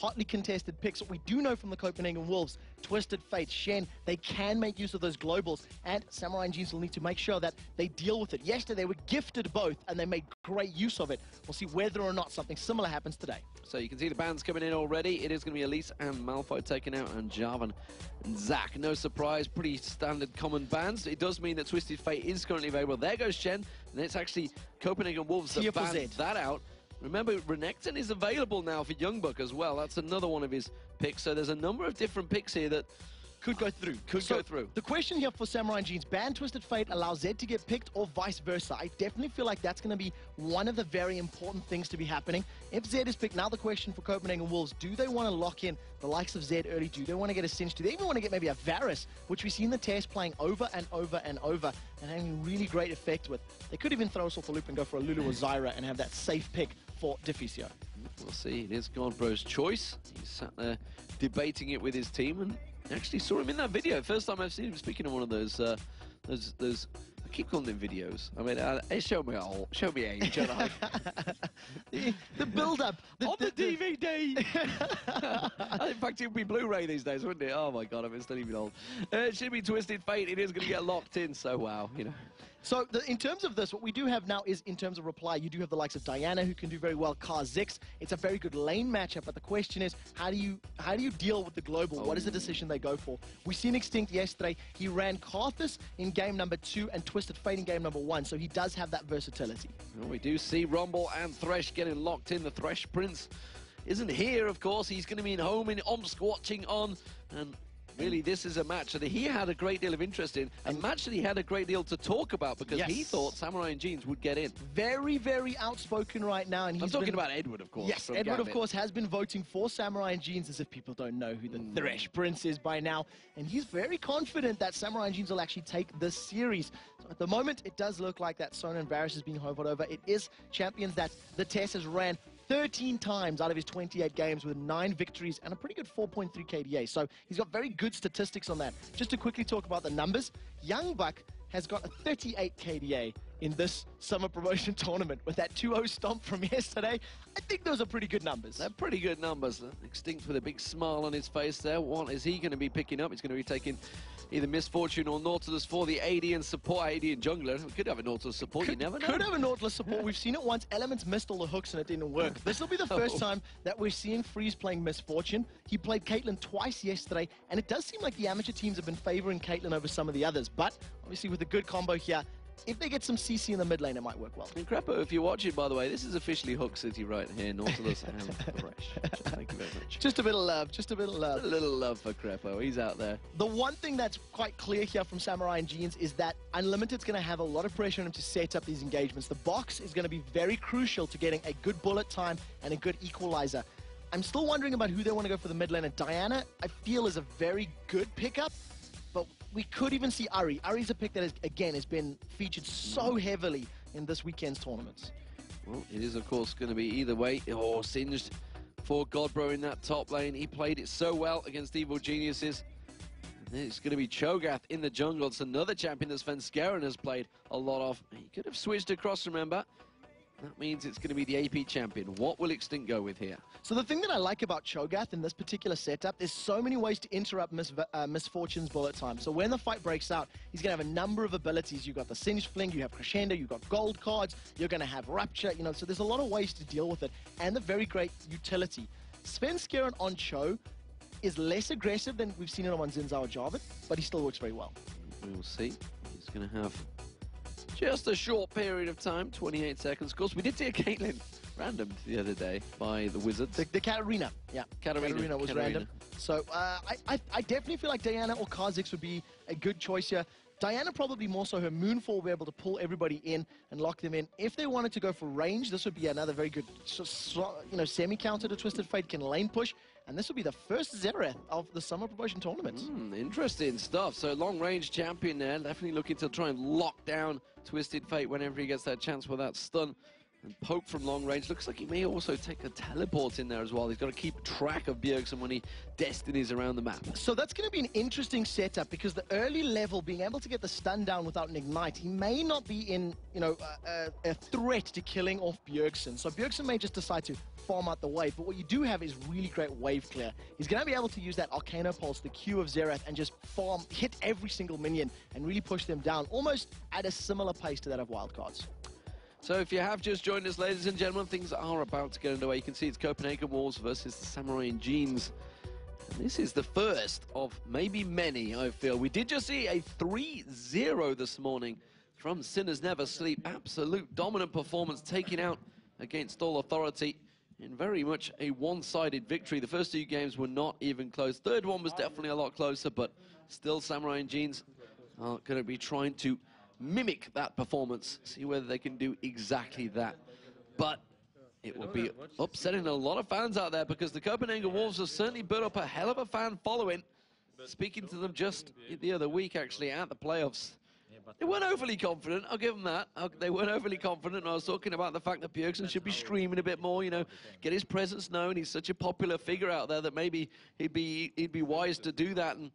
hotly contested picks. What we do know from the Copenhagen Wolves, Twisted Fate, Shen, they can make use of those globals, and Samurai and Jeans will need to make sure that they deal with it. Yesterday, they were gifted both, and they made great use of it. We'll see whether or not something similar happens today. So you can see the bans coming in already. It is going to be Elise and Malfoy taken out, and Jarvan and Zac. No surprise, pretty standard common bans. It does mean that Twisted Fate is currently available. There goes Shen, and it's actually Copenhagen Wolves that banned that out. Remember, Renekton is available now for Youngbuck as well. That's another one of his picks. So there's a number of different picks here that could go through. The question here for Samurai and Jeans, ban Twisted Fate, allow Zed to get picked, or vice versa. I definitely feel like that's going to be one of the very important things to be happening. If Zed is picked, now the question for Copenhagen Wolves, do they want to lock in the likes of Zed early? Do they want to get a Cinch? Do they even want to get maybe a Varus, which we've seen the test playing over and over and over and having really great effect with? They could even throw us off the loop and go for a Lulu or Zyra and have that safe pick for Deficio. We'll see. It is Godbro's choice. He's sat there debating it with his team, and actually saw him in that video. First time I've seen him speaking in one of those I keep calling them videos. I mean, show me age, don't I? the build-up. On the DVD! In fact, it would be Blu-ray these days, wouldn't it? Oh my god, I'm still even old. It should be Twisted Fate. It is going to get locked in, so wow, you know. So in terms of this, what we do have now is, in terms of reply, you do have the likes of Diana, who can do very well, Kha'Zix. It's a very good lane matchup, but the question is, how do you deal with the global? What is the decision they go for? We seen Extinct yesterday. He ran Karthus in game number 2 and Twisted Fate in game number 1, so he does have that versatility. Well, we do see Rumble and Thresh getting locked in. The Thresh Prince isn't here, of course. He's going to be in home in Omsk watching on, and really, this is a match that he had a great deal of interest in, a match that he had a great deal to talk about, because he thought Samurai and Jeans would get in. Very, very outspoken right now. And I'm talking about Edward, of course. Yes, Edward, of course, has been voting for Samurai and Jeans, as if people don't know who the Thresh Prince is by now. And he's very confident that Samurai and Jeans will actually take this series. So at the moment, it does look like that Sona and Varus is being hovered over. It is champions that the test has ran 13 times out of his 28 games with 9 victories and a pretty good 4.3 KDA. So he's got very good statistics on that. Just to quickly talk about the numbers, Youngbuck has got a 38 KDA in this summer promotion tournament with that 2-0 stomp from yesterday. I think those are pretty good numbers. They're pretty good numbers. Extinct with a big smile on his face there. What is he going to be picking up? He's going to be taking either Misfortune or Nautilus for the AD and support. AD and jungler. We could have a Nautilus support, you never know. Could have a Nautilus support. We've seen it once. Elements missed all the hooks and it didn't work. This will be the first time that we're seeing Freeze playing Misfortune. He played Caitlyn twice yesterday, and it does seem like the amateur teams have been favoring Caitlyn over some of the others. But obviously with a good combo here, if they get some CC in the mid lane, it might work well. And Crepo, if you're watching, by the way, this is officially Hook City right here, Nautilus and Thresh. Thank you very much. Just a bit of love, just a bit of love. A little love for Crepo, he's out there. The one thing that's quite clear here from Samurai and Jeans is that Unlimited's going to have a lot of pressure on him to set up these engagements. The box is going to be very crucial to getting a good bullet time and a good equalizer. I'm still wondering about who they want to go for the mid lane. And Diana, I feel, is a very good pickup. But we could even see Ari. Ari's a pick that, has been featured so heavily in this weekend's tournaments. Well, it is, of course, going to be either way. Oh, singed for Godbro in that top lane. He played it so well against Evil Geniuses. And it's going to be Cho'Gath in the jungle. It's another champion that Svenskeren has played a lot of. He could have switched across, remember. That means it's going to be the AP champion. What will Extinct go with here? So the thing that I like about Cho'Gath in this particular setup, there's so many ways to interrupt Misfortune's bullet time. So when the fight breaks out, he's going to have a number of abilities. You've got the Singed Fling, you have Crescendo, you've got gold cards, you're going to have Rupture, you know, so there's a lot of ways to deal with it. And the very great utility. Svenskeren on Cho is less aggressive than we've seen it on Xin Zhao or Jarvan, but he still works very well. We will see. He's going to have just a short period of time, 28 seconds. Of course, we did see a Caitlyn randomed the other day by the Wizards. The Katarina. Yeah, Katarina was random. So I definitely feel like Diana or Kha'Zix would be a good choice here. Diana probably more so her Moonfall will be able to pull everybody in and lock them in. If they wanted to go for range, this would be another very good semi-counter to Twisted Fate, can lane push. And this will be the first Zereth of the summer promotion tournaments. Interesting stuff. So long-range champion there, definitely looking to try and lock down Twisted Fate whenever he gets that chance with that stun. and poke from long range. Looks like he may also take a teleport in there as well. He's got to keep track of Bjergsen when he destinies around the map. So that's going to be an interesting setup, because the early level, being able to get the stun down without an ignite, he may not be in, a threat to killing off Bjergsen. So Bjergsen may just decide to farm out the wave, but what you do have is really great wave clear. He's going to be able to use that Arcano Pulse, the Q of Xerath, and just hit every single minion and really push them down, almost at a similar pace to that of Wildcards. So if you have just joined us, ladies and gentlemen, things are about to get underway. You can see it's Copenhagen Wolves versus the Samurai and Jeans. And this is the first of maybe many, I feel. We did just see a 3-0 this morning from Sinners Never Sleep. Absolute dominant performance, taking out against all authority in very much a one-sided victory. The first two games were not even close. Third one was definitely a lot closer, but still Samurai and Jeans are going to be trying to mimic that performance, see whether they can do exactly that. But it will be upsetting a lot of fans out there, because the Copenhagen Wolves have certainly built up a hell of a fan following. Speaking to them just the other week, actually, at the playoffs, they weren't overly confident, I'll give them that. They weren't overly confident, and I was talking about the fact that Bjergsen should be screaming a bit more, get his presence known. He's such a popular figure out there that maybe he'd be wise to do that. And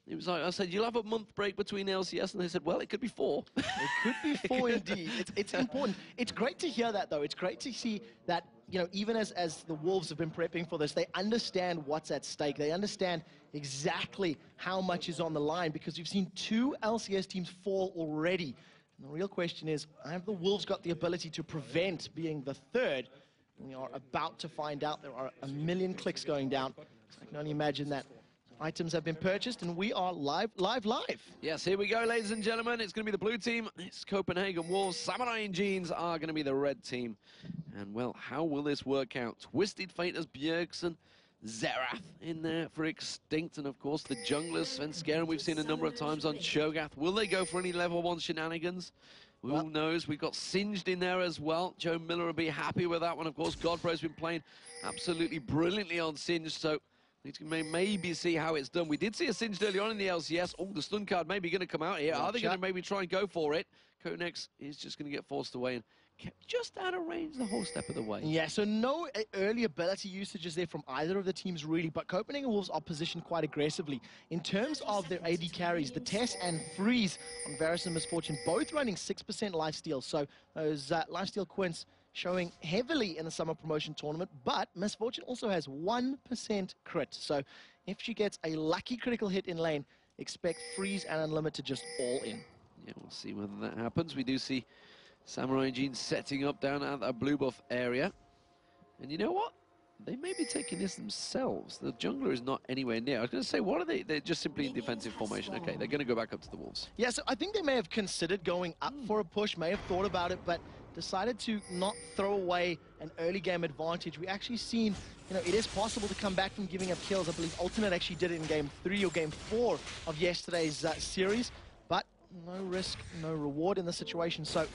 it was like, I said, you'll have a month break between LCS, and they said, well, it could be 4. It could be 4 indeed. It's important. It's great to hear that, though. It's great to see that, even as the Wolves have been prepping for this, they understand what's at stake. They understand exactly how much is on the line, because we've seen 2 LCS teams fall already. And the real question is, have the Wolves got the ability to prevent being the 3rd? We are about to find out. There are a million clicks going down. So I can only imagine that items have been purchased, and we are live. Yes, here we go, ladies and gentlemen. It's going to be the blue team. It's Copenhagen Wolves. Samurai and Jeans are going to be the red team. And, well, how will this work out? Twisted Fate as Bjergsen, Xerath in there for Extinct, and, of course, the junglers, Svenskeren, we've seen a number of times on Cho'Gath. Will they go for any level 1 shenanigans? Who knows? We've got Singed in there as well. Joe Miller will be happy with that one. Of course, Godbro's been playing absolutely brilliantly on Singed, so we can maybe see how it's done. We did see a Singed early on in the LCS. Oh, the stun card maybe going to come out here. Are they going to maybe try and go for it? Konex is just going to get forced away and kept just out of range the whole step of the way. Yeah, so no early ability usages there from either of the teams, really, but Copenhagen Wolves are positioned quite aggressively. In terms of their AD carries, the Tess and Freeze on Varus and Misfortune, both running 6% lifesteal. So those lifesteal quints showing heavily in the summer promotion tournament, but Misfortune also has 1% crit. So if she gets a lucky critical hit in lane, expect Freeze and Unlimited just all in. Yeah, we'll see whether that happens. We do see Samurai Jeans setting up down at that blue buff area. And you know what? They may be taking this themselves. The jungler is not anywhere near. I was going to say, what are they? They're just simply in defensive formation. Okay, they're going to go back up to the Wolves. Yeah, so I think they may have considered going up for a push, may have thought about it, but decided to not throw away an early game advantage. We actually seen, it is possible to come back from giving up kills. I believe Ultimate actually did it in game 3 or game 4 of yesterday's series, but no risk, no reward in the situation. So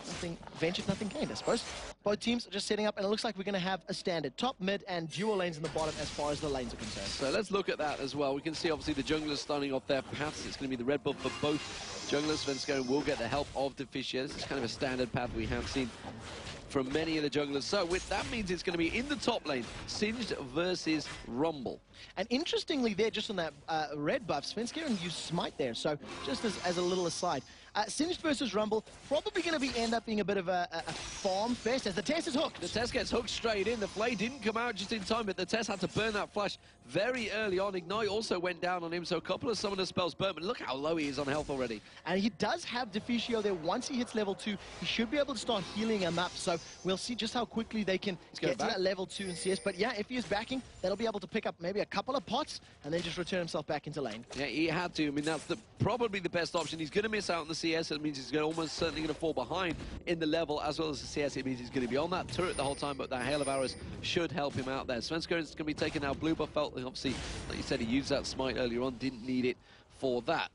nothing ventured, nothing gained, I suppose. Both teams are just setting up, and it looks like we're going to have a standard top, mid, and dual lanes in the bottom as far as the lanes are concerned. So let's look at that as well. We can see, obviously, the junglers starting off their paths. It's going to be the red buff for both junglers. Svenskeren will get the help of Deficia. This is kind of a standard path we have seen from many of the junglers. So that means it's going to be in the top lane, Singed versus Rumble. And interestingly there, just on that red buff, Svenskeren used Smite there. So just as a little aside, Singed versus Rumble, probably going to end up being a bit of a farm fest as the Tess is hooked. The Tess gets hooked straight in. The Flay didn't come out just in time, but the Tess had to burn that flash very early on. Ignite also went down on him, so a couple of summoner spells burnt, but look how low he is on health already. And he does have Deficio there. Once he hits level 2, he should be able to start healing him up, so we'll see just how quickly they can get to that level 2 in CS. But yeah, if he is backing, that'll be able to pick up maybe a couple of pots and then just return himself back into lane. Yeah, he had to. I mean, that's probably the best option. He's going to miss out on the CS. It means he's almost certainly going to fall behind in the level as well as the CS. It means he's going to be on that turret the whole time, but that Hail of Arrows should help him out there. Svenskeren is going to be taking out blue buff. Obviously, like you said, he used that Smite earlier on, didn't need it for that.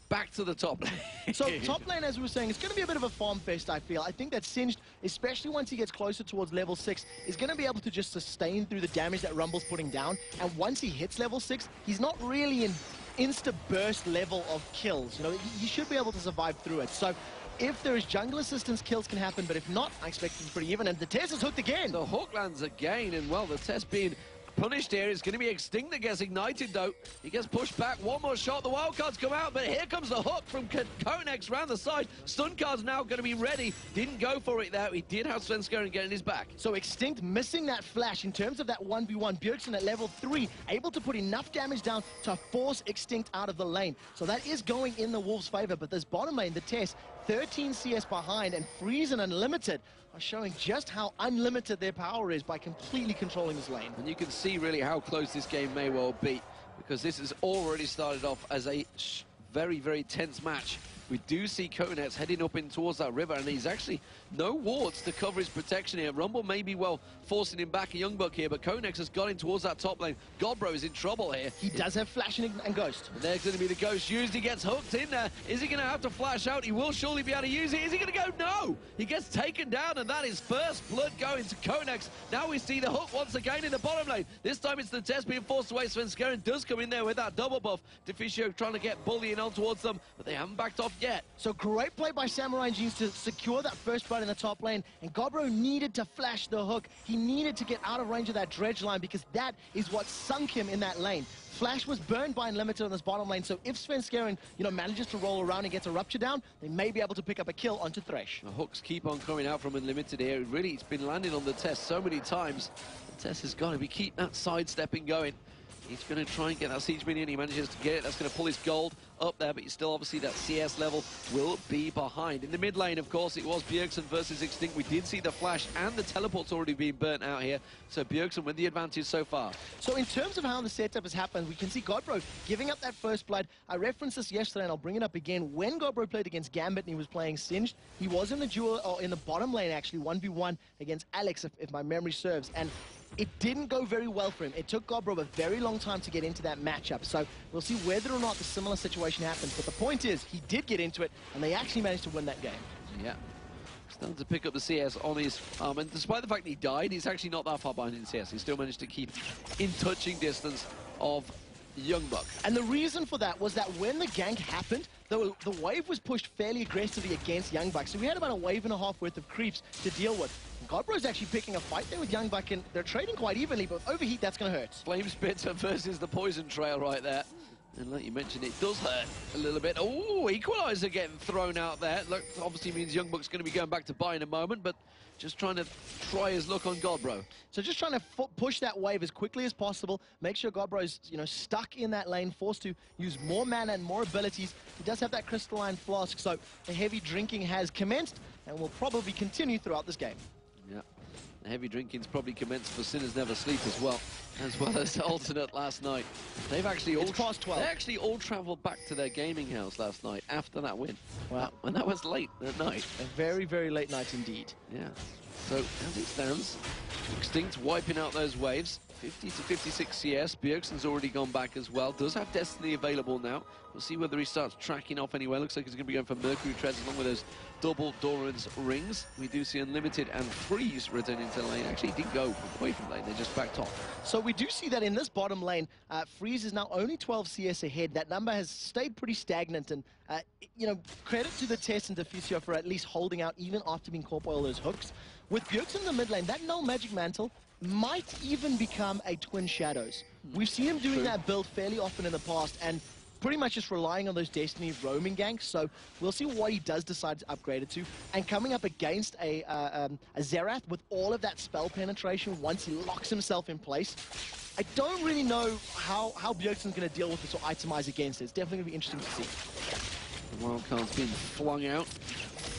Back to the top lane. So top lane, as we were saying, it's going to be a bit of a farm fest, I feel. I think that Singed, especially once he gets closer towards level 6, is going to be able to just sustain through the damage that Rumble's putting down. And once he hits level 6, he's not really in insta-burst level of kills. He should be able to survive through it. So If there is jungle assistance, kills can happen, but if not, I expect it to be pretty even, and the Tess is hooked again. The hook lands again, and well, the Tess being punished here. Is going to be Extinct that gets ignited, though. He gets pushed back. One more shot. The wildcards come out, but here comes the hook from Konex round the side. Stun card's now going to be ready. Didn't go for it there. He did have Svenskeren getting his back. So Extinct missing that flash in terms of that 1v1. Bjergsen at level 3, able to put enough damage down to force Extinct out of the lane. So that is going in the Wolves' favor, but this bottom lane, the Tess, 13 CS behind, and Freeze and Unlimited are showing just how unlimited their power is by completely controlling this lane. And you can see really how close this game may well be, because this has already started off as a very, very tense match. We do see Konex heading up in towards that river, and he's actually no wards to cover his protection here. Rumble may be well forcing him back, a Young Buck here, but Konex has got in towards that top lane. Godbro is in trouble here. He does have flash and ghost. And there's going to be the ghost used. He gets hooked in there. Is he going to have to flash out? He will surely be able to use it. Is he going to go? No! He gets taken down, and that is first blood going to Konex. Now we see the hook once again in the bottom lane. This time it's the Test being forced away. Svenskeren does come in there with that double buff. Deficio trying to get bullying on towards them, but they haven't backed off yet. So great play by Samurai Jeans to secure that first blood in the top lane, and Godbro needed to flash the hook. He needed to get out of range of that dredge line, because that is what sunk him in that lane. Flash was burned by Unlimited on this bottom lane, so if Svenskeren, manages to roll around and gets a rupture down, they may be able to pick up a kill onto Thresh. The hooks keep on coming out from Unlimited here. Really, it's been landing on the Test so many times. The Test has got to keep that sidestepping going. He's going to try and get that siege minion. He manages to get it. That's going to pull his gold up there, but he's still obviously that CS level will be behind. In the mid lane, of course, it was Bjergsen versus Extinct. We did see the flash and the teleport's already being burnt out here. So Bjergsen with the advantage so far. So in terms of how the setup has happened, we can see Godbro giving up that first blood. I referenced this yesterday, and I'll bring it up again. When Godbro played against Gambit and he was playing Singed, he was in the duel, or in the bottom lane actually, 1v1 against Alex, if my memory serves. And it didn't go very well for him. It took Godbro a very long time to get into that matchup. So we'll see whether or not the similar situation happens. But the point is, he did get into it, and they actually managed to win that game. Yeah. Starting to pick up the CS on his arm. And despite the fact that he died, he's actually not that far behind in CS. He still managed to keep in touching distance of Young Buck. And the reason for that was that when the gank happened, the wave was pushed fairly aggressively against Young Buck. So we had about a wave and a half worth of creeps to deal with. Godbro's actually picking a fight there with Young Buck, and they're trading quite evenly, but with Overheat, that's going to hurt. Flame Spitter versus the Poison Trail right there. And like you mentioned, it does hurt a little bit. Oh, Equalizer getting thrown out there. Look, obviously means Young Buck's going to be going back to buy in a moment, but just trying to try his luck on Godbro. So just trying to push that wave as quickly as possible, make sure Godbro's, stuck in that lane, forced to use more mana and more abilities. He does have that crystalline flask, so the heavy drinking has commenced and will probably continue throughout this game. Yeah, the heavy drinking's probably commenced for Sinners Never Sleep as well as Alternate last night. They've actually all past 12. They actually all travelled back to their gaming house last night after that win. Wow. And that was late at night. A very, very late night indeed. Yeah. So as it stands, Extinct wiping out those waves. 50 to 56 CS. Bjergsen's already gone back as well. Does have Destiny available now. We'll see whether he starts tracking off anywhere. Looks like he's going to be going for Mercury Treads along with those double Doran's rings. We do see Unlimited and Freeze returning to the lane. Actually, he didn't go away from the lane. They just backed off. So we do see that in this bottom lane, Freeze is now only 12 CS ahead. That number has stayed pretty stagnant, and credit to the Test and Deficio for at least holding out even after being caught by all those hooks. With Bjergsen in the mid lane, that Null Magic Mantle might even become a Twin Shadows. We've seen him doing that build fairly often in the past, and pretty much just relying on those Destiny roaming ganks. So we'll see what he does decide to upgrade it to. And coming up against a Xerath with all of that spell penetration once he locks himself in place, I don't really know how Bjergsen's going to deal with this or itemize against it. It's definitely going to be interesting to see. The wildcard's been flung out.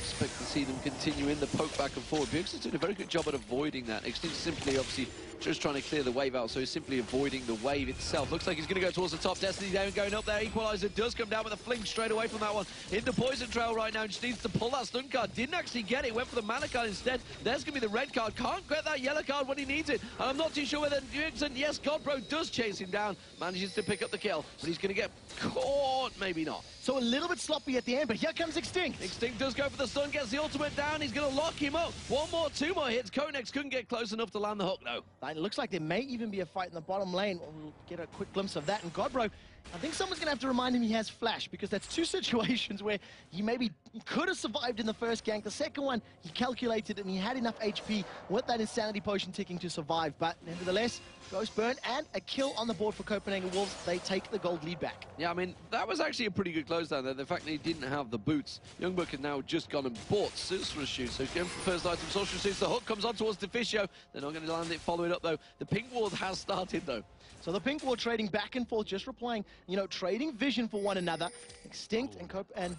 Expect to see them continue in the poke back and forward. Bjergsen's doing a very good job at avoiding that. Extinct simply, obviously, just trying to clear the wave out, so he's simply avoiding the wave itself. Looks like he's going to go towards the top. Destiny down, going up there. Equalizer does come down with a fling straight away from that one. In the Poison Trail right now, just needs to pull that stun card. Didn't actually get it, went for the mana card instead. There's going to be the red card. Can't get that yellow card when he needs it. And I'm not too sure whether Bjergsen, yes, Godbro does chase him down, manages to pick up the kill, but he's going to get caught, maybe not. So a little bit sloppy at the end, but here comes Extinct. Extinct does go for the stun Flung gets the ultimate down. He's going to lock him up. One more, two more hits. Konex couldn't get close enough to land the hook, though. It looks like there may even be a fight in the bottom lane. We'll get a quick glimpse of that. And Godbro, I think someone's going to have to remind him he has flash, because that's two situations where he could have survived in the first gank. The second one, he calculated and he had enough HP with that insanity potion ticking to survive. But nevertheless, Ghost Burn and a kill on the board for Copenhagen Wolves. They take the gold lead back. Yeah, I mean, that was actually a pretty good close down there. The fact that he didn't have the boots. Youngbuck has now just gone and bought Sorcerer's Shoes. So he's going for the first item, Sorcerer's Shoes. The hook comes on towards Deficio. They're not going to land it, follow it up, though. The pink ward has started, though. So the pink ward trading back and forth, just replying, trading vision for one another. Extinct and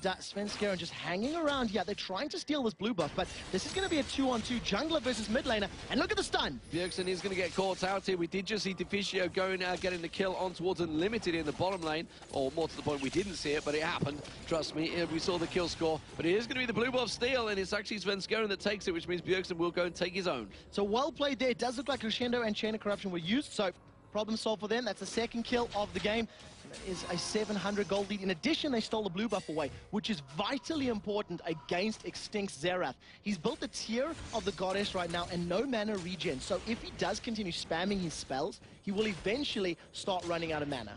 Svenskeren just hanging around here. They're trying to steal this blue buff, but this is going to be a 2-on-2 jungler versus mid laner. And look at the stun. Bjergsen is going to get caught out here. We did just see Deficio going getting the kill on towards Unlimited in the bottom lane. Or more to the point, we didn't see it, but it happened. Trust me, we saw the kill score. But it is going to be the blue buff steal, and it's actually Svenskeren that takes it, which means Bjergsen will go and take his own. So well played there. It does look like Crescendo and Chain of Corruption were used, so problem solved for them. That's the second kill of the game. That is a 700 gold lead. In addition, they stole the blue buff away, which is vitally important against Extinct Xerath. He's built the tier of the goddess right now and no mana regen. So if he does continue spamming his spells, he will eventually start running out of mana.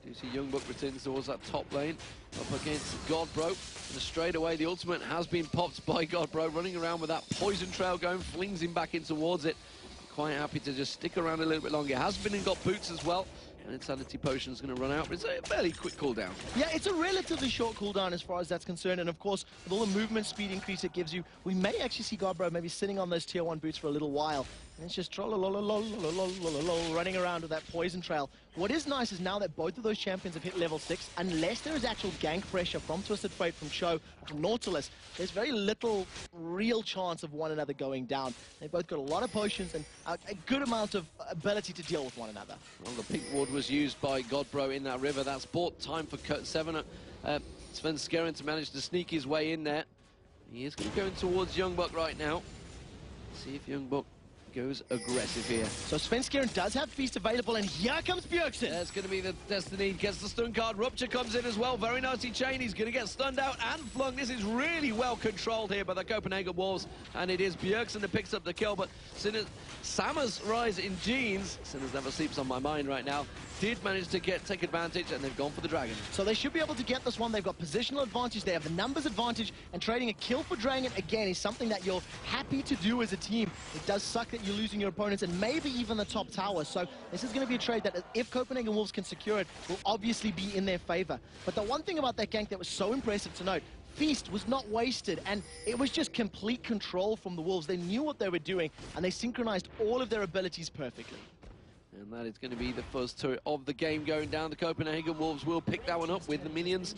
You see Youngbuck returns towards that top lane, up against Godbro. And straight away, the ultimate has been popped by Godbro, running around with that poison trail going, flings him back in towards it. Quite happy to just stick around a little bit longer. Has been and got boots as well. And Insanity Potion's going to run out, but it's a fairly quick cooldown. Yeah, it's a relatively short cooldown as far as that's concerned. And of course, with all the movement speed increase it gives you, we may actually see Godbro maybe sitting on those tier 1 boots for a little while. And it's just running around with that poison trail. What is nice is now that both of those champions have hit level 6, unless there is actual gank pressure from Twisted Fate, from Show, from Nautilus, there's very little real chance of one another going down. They've both got a lot of potions and a good amount of ability to deal with one another. Well, the pink ward was used by Godbro in that river. That's bought time for Seven. Svenskeren to manage to sneak his way in there. He is going to go in towards Youngbuck right now. See if Youngbuck goes aggressive here. So Svenskeren does have Feast available, and here comes Bjergsen. That's going to be the Destiny. Gets the stun card. Rupture comes in as well. Very nicely chained. He's going to get stunned out and flung. This is really well controlled here by the Copenhagen Wolves, and it is Bjergsen that picks up the kill. But Sammer's rise in jeans, Sinners Never Sleeps on my mind right now, did manage to take advantage, and they've gone for the Dragon. So they should be able to get this one. They've got positional advantage. They have the numbers advantage, and trading a kill for Dragon, again, is something that you're happy to do as a team. It does suck that you're losing your opponents and maybe even the top tower. So this is going to be a trade that, if Copenhagen Wolves can secure it, will obviously be in their favor. But the one thing about that gank that was so impressive to note, Feast was not wasted, and it was just complete control from the Wolves. They knew what they were doing, and they synchronized all of their abilities perfectly. And that is going to be the first turret of the game going down. The Copenhagen Wolves will pick that one up with the minions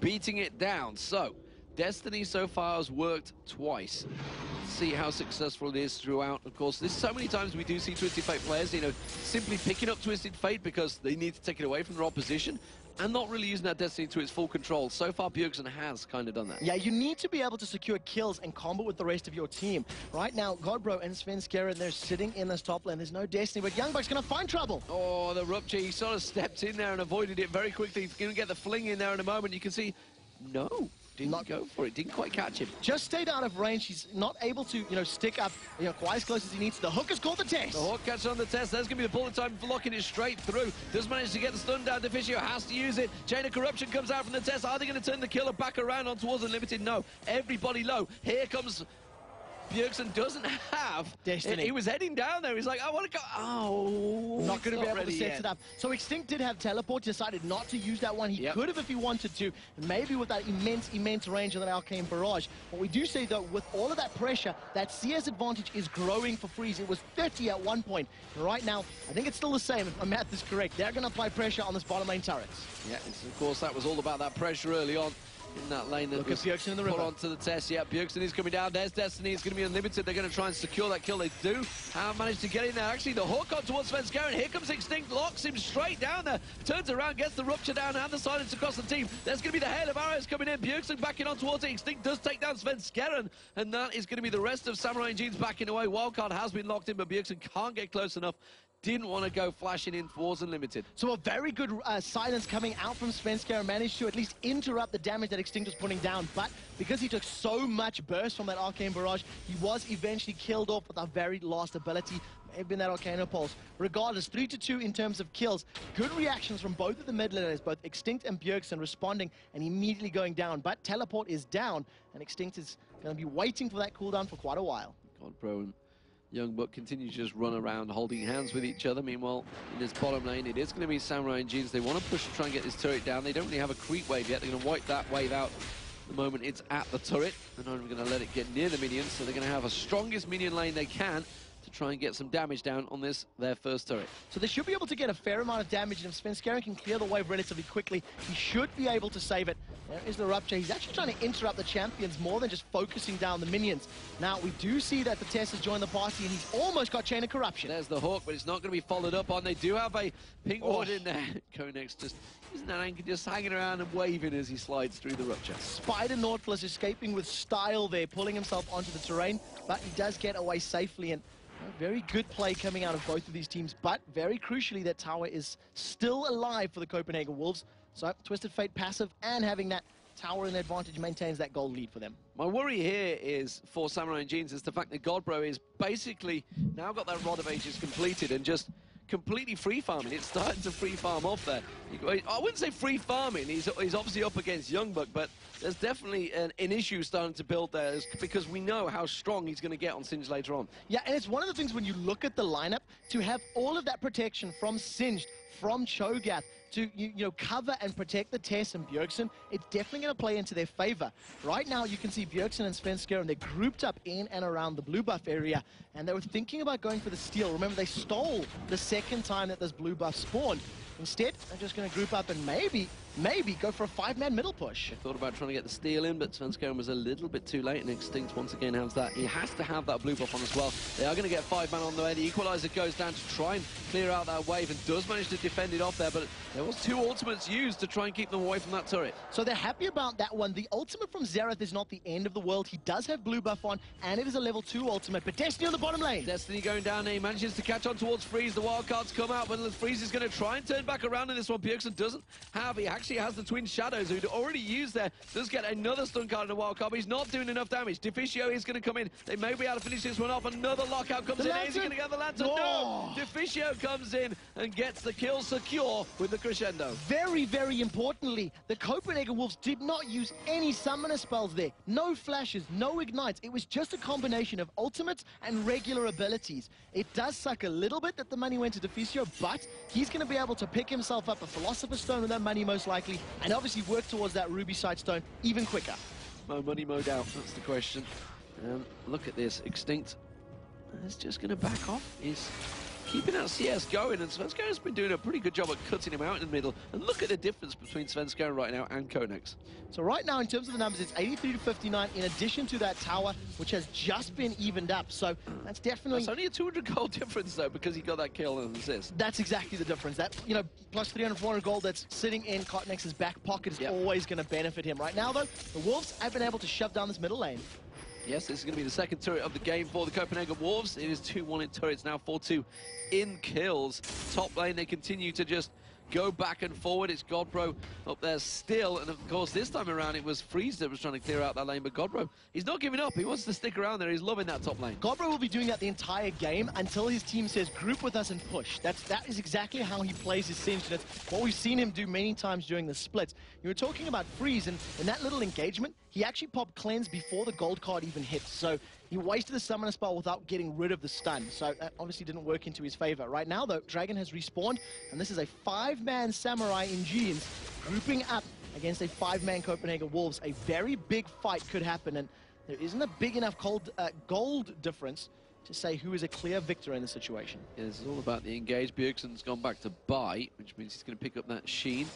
beating it down. So, Destiny so far has worked twice. Let's see how successful it is throughout. Of course, there's so many times we do see Twisted Fate players, simply picking up Twisted Fate because they need to take it away from their opposition and not really using that Destiny to its full control. So far, Bjergsen has kind of done that. Yeah, you need to be able to secure kills and combo with the rest of your team. Right now, Godbro and Svenskeren, they're sitting in this top lane. There's no Destiny, but Youngbuck's going to find trouble. Oh, the Rupture, he sort of stepped in there and avoided it very quickly. He's going to get the fling in there in a moment. You can see, no. Didn't go for it, didn't quite catch him. Just stayed out of range. He's not able to, stick up, quite as close as he needs. The hook has called the test. The hook catches on the test. There's going to be the bullet time for locking it straight through. Does manage to get the stun down. Deficio has to use it. Chain of Corruption comes out from the test. Are they going to turn the killer back around on towards Unlimited? No. Everybody low. Here comes Bjergsen. Doesn't have Destiny. He was heading down there. He's like, I want to go. Oh, not going to be able to set it up. So Extinct did have teleport, decided not to use that one. He could have if he wanted to, and maybe with that immense range of that Arcane Barrage. What we do say, though, with all of that pressure, that CS advantage is growing for Freeze. It was 30 at one point. And right now, I think it's still the same, if my math is correct. They're going to apply pressure on this bottom lane turrets. Yeah, of course, that was all about that pressure early on in that lane that was Bjergsen in the river. Put onto the test. Yeah, Bjergsen is coming down. There's Destiny. It's going to be Unlimited. They're going to try and secure that kill. They do. Have managed to get in there. Actually, the hook on towards Svenskeren. Here comes Extinct. Locks him straight down there. Turns around, gets the Rupture down, and the silence across the team. There's going to be the hail of arrows coming in. Bjergsen backing on towards it. Extinct does take down Svenskeren, and that is going to be the rest of Samurai and Jeans backing away. Wildcard has been locked in, but Bjergsen can't get close enough. didn't want to go flashing in towards Unlimited. So a very good silence coming out from Svenskeren, managed to at least interrupt the damage that Extinct was putting down, but because he took so much burst from that Arcane Barrage, he was eventually killed off with our very last ability. May have been that Arcano Pulse. Regardless, 3-2 in terms of kills. Good reactions from both of the mid laners, both Extinct and Bjergsen responding and immediately going down. But Teleport is down, and Extinct is going to be waiting for that cooldown for quite a while. Godbro and Youngbuck continue to just run around holding hands with each other. Meanwhile, in this bottom lane, it is going to be Samurai and Jeans. They want to push to try and get this turret down. They don't really have a creep wave yet. They're going to wipe that wave out the moment it's at the turret. They're not even going to let it get near the minions, so they're going to have a strongest minion lane they can to try and get some damage down on this, their first turret. So they should be able to get a fair amount of damage, and if Svenskeren can clear the wave relatively quickly, he should be able to save it. There is the Rupture. He's actually trying to interrupt the champions more than just focusing down the minions. Now, we do see that the Tess has joined the party, and he's almost got Chain of Corruption. There's the hook, but it's not going to be followed up on. They do have a pink ward in there. Konex just using that anchor, just hanging around and waving as he slides through the Rupture. Spider Nautilus escaping with style there, pulling himself onto the terrain, but he does get away safely, and very good play coming out of both of these teams, but very crucially, that tower is still alive for the Copenhagen Wolves. So Twisted Fate passive and having that tower in advantage maintains that gold lead for them. My worry here is for Samurai and Jeans is the fact that Godbro is basically now got that Rod of Ages completed and just completely free farming. It's starting to free farm off there. I wouldn't say free farming. He's obviously up against Youngbuck, but there's definitely an issue starting to build there because we know how strong he's going to get on Singed later on. Yeah, and it's one of the things when you look at the lineup, to have all of that protection from Singed, from Cho'Gath, to you know, cover and protect the Tess and Bjergsen, it's definitely going to play into their favor. Right now, you can see Bjergsen and Svenskeren, they're grouped up in and around the blue buff area, and they were thinking about going for the steal. Remember, they stole the second time that this blue buff spawned. Instead, they're just going to group up and maybe go for a 5-man middle push. I thought about trying to get the steal in, but Svenskeren was a little bit too late, and Extinct once again has that. He has to have that blue buff on as well. They are going to get 5-man on the way. The Equalizer goes down to try and clear out that wave and does manage to defend it off there, but there was 2 ultimates used to try and keep them away from that turret. So they're happy about that one. The ultimate from Xerath is not the end of the world. He does have blue buff on, and it is a level 2 ultimate, but Destiny on the bottom lane. Destiny going down there. He manages to catch on towards Freeze. The wildcards come out, but Freeze is going to try and turn back around in this one. Bjergsen doesn't have. He actually has the Twin Shadows, who'd already used there. Does get another stun card in the wild card, but he's not doing enough damage. Deficio is going to come in. They may be able to finish this one off. Another lockout comes in. Is he going to get the lantern? Oh. No! Deficio comes in and gets the kill secure with the crescendo. Very, very importantly, the Copenhagen Wolves did not use any summoner spells there. No flashes, no ignites. It was just a combination of ultimates and regular abilities. It does suck a little bit that the money went to Deficio, but he's going to be able to pick himself up a Philosopher's Stone with that money most likely, and obviously work towards that Ruby Sight Stone even quicker. Mo money, mo doubt, that's the question. Look at this, Extinct is just going to back off. He's keeping that CS going, and Svenskeren's been doing a pretty good job at cutting him out in the middle. And look at the difference between Svenskeren right now and Konex. So right now, in terms of the numbers, it's 83 to 59, in addition to that tower, which has just been evened up. So that's definitely... That's only a 200 gold difference, though, because he got that kill and assist. That's exactly the difference. That, you know, plus 300, 400 gold that's sitting in Kotenex's back pocket is always going to benefit him. Right now, though, the Wolves have been able to shove down this middle lane. Yes, this is going to be the second turret of the game for the Copenhagen Wolves. It is 2-1 in turrets, now 4-2 in kills. Top lane, they continue to just go back and forward. It's Godbro up there still, and of course this time around it was Freeze that was trying to clear out that lane, but Godbro, he's not giving up. He wants to stick around there. He's loving that top lane. Godbro will be doing that the entire game until his team says group with us and push. That is exactly how he plays his Singed, and it's what we've seen him do many times during the splits. You were talking about Freeze, and in that little engagement, he actually popped Cleanse before the gold card even hit, so he wasted the summoner spell without getting rid of the stun, so that obviously didn't work into his favor. Right now, though, Dragon has respawned, and this is a 5-man Samurai in jeans grouping up against a 5-man Copenhagen Wolves. A very big fight could happen, and there isn't a big enough gold difference to say who is a clear victor in the situation. Yeah, this is all about the engage. Bjergsen's gone back to buy, which means he's going to pick up that Sheen,